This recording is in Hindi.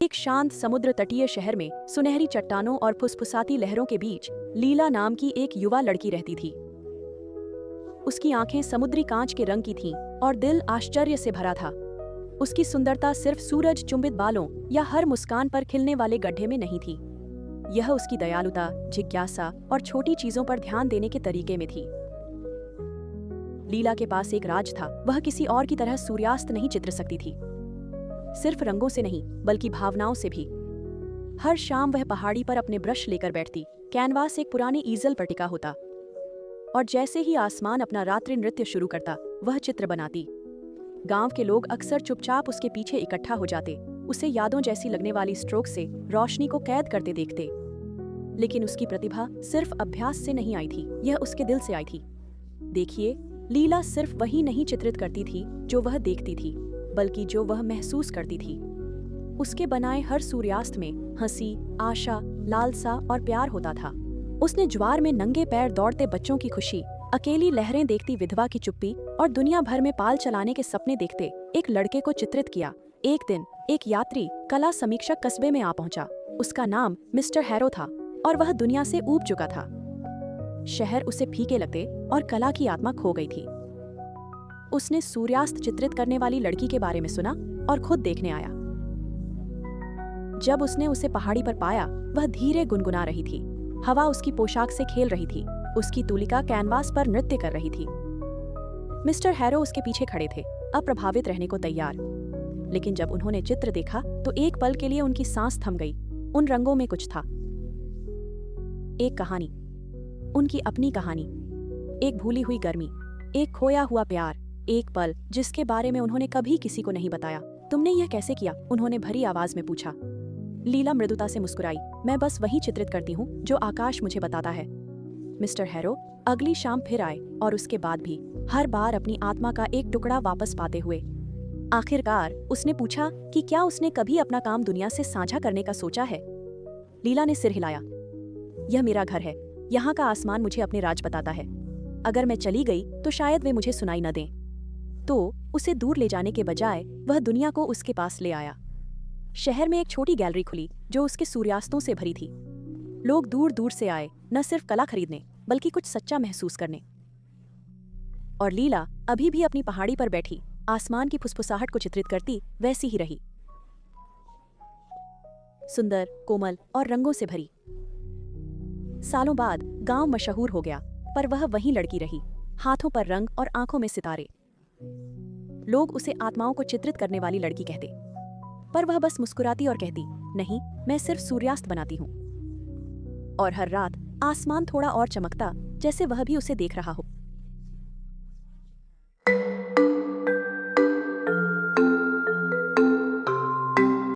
एक शांत समुद्र तटीय शहर में सुनहरी चट्टानों और फुसफुसाती लहरों के बीच लीला नाम की एक युवा लड़की रहती थी। उसकी आंखें समुद्री कांच के रंग की थीं और दिल आश्चर्य से भरा था। उसकी सुंदरता सिर्फ सूरज चुंबित बालों या हर मुस्कान पर खिलने वाले गड्ढे में नहीं थी। यह उसकी दयालुता, जिज्ञासा और छोटी चीजों पर ध्यान देने के तरीके में थी। लीला के पास एक राज था। वह किसी और की तरह सूर्यास्त नहीं चित्र सकती थी, सिर्फ रंगों से नहीं बल्कि भावनाओं से भी। हर शाम वह पहाड़ी पर अपने ब्रश लेकर बैठती। कैनवास एक पुराने ईजल पर टिका होता और जैसे ही आसमान अपना रात्रि नृत्य शुरू करता, वह चित्र बनाती। गांव के लोग अक्सर चुपचाप उसके पीछे इकट्ठा हो जाते, उसे यादों जैसी लगने वाली स्ट्रोक से रोशनी को कैद करते देखते। लेकिन उसकी प्रतिभा सिर्फ अभ्यास से नहीं आई थी, यह उसके दिल से आई थी। देखिए, लीला सिर्फ वही नहीं चित्रित करती थी जो वह देखती थी, बल्कि जो वह महसूस करती थी। उसके बनाए हर सूर्यास्त में हंसी, आशा, लालसा और प्यार होता था। उसने ज्वार में नंगे पैर दौड़ते बच्चों की खुशी, अकेली लहरें देखती विधवा की चुप्पी और दुनिया भर में पाल चलाने के सपने देखते एक लड़के को चित्रित किया। एक दिन एक यात्री कला समीक्षक कस्बे में आ पहुंचा। उसका नाम मिस्टर हैरो था और वह दुनिया से ऊब चुका था। शहर उसे फीके लगते और कला की आत्मा खो गई थी। उसने सूर्यास्त चित्रित करने वाली लड़की के बारे में सुना और खुद देखने आया। जब उसने उसे पहाड़ी पर पाया, वह धीरे गुनगुना रही थी। हवा उसकी पोशाक से खेल रही थी, उसकी तुलिका कैनवास पर नृत्य कर रही थी। मिस्टर हैरो उसके पीछे खड़े थे, अप्रभावित रहने को तैयार। लेकिन जब उन्होंने चित्र देखा तो एक पल के लिए उनकी सांस थम गई। उन रंगों में कुछ था, एक कहानी, उनकी अपनी कहानी, एक भूली हुई गर्मी, एक खोया हुआ प्यार, एक पल जिसके बारे में उन्होंने कभी किसी को नहीं बताया। तुमने यह कैसे किया? उन्होंने भरी आवाज में पूछा। लीला मृदुता से मुस्कुराई। मैं बस वही चित्रित करती हूँ जो आकाश मुझे बताता है। मिस्टर हैरो अगली शाम फिर आए और उसके बाद भी, हर बार अपनी आत्मा का एक टुकड़ा वापस पाते हुए। आखिरकार उसने पूछा कि क्या उसने कभी अपना काम दुनिया से साझा करने का सोचा है। लीला ने सिर हिलाया। यह मेरा घर है, यहाँ का आसमान मुझे अपने राज बताता है। अगर मैं चली गई तो शायद वे मुझे सुनाई न दें। तो उसे दूर ले जाने के बजाय वह दुनिया को उसके पास ले आया। शहर में एक छोटी गैलरी खुली जो उसके सूर्यास्तों से भरी थी। लोग दूर दूर से आए, न सिर्फ कला खरीदने बल्कि कुछ सच्चा महसूस करने। और लीला अभी भी अपनी पहाड़ी पर बैठी, आसमान की फुसफुसाहट को चित्रित करती वैसी ही रही, सुंदर, कोमल और रंगों से भरी। सालों बाद गांव मशहूर हो गया, पर वह वही लड़की रही, हाथों पर रंग और आंखों में सितारे। लोग उसे आत्माओं को चित्रित करने वाली लड़की कहते, पर वह बस मुस्कुराती और कहती, नहीं, मैं सिर्फ सूर्यास्त बनाती हूँ। और हर रात आसमान थोड़ा और चमकता, जैसे वह भी उसे देख रहा हो।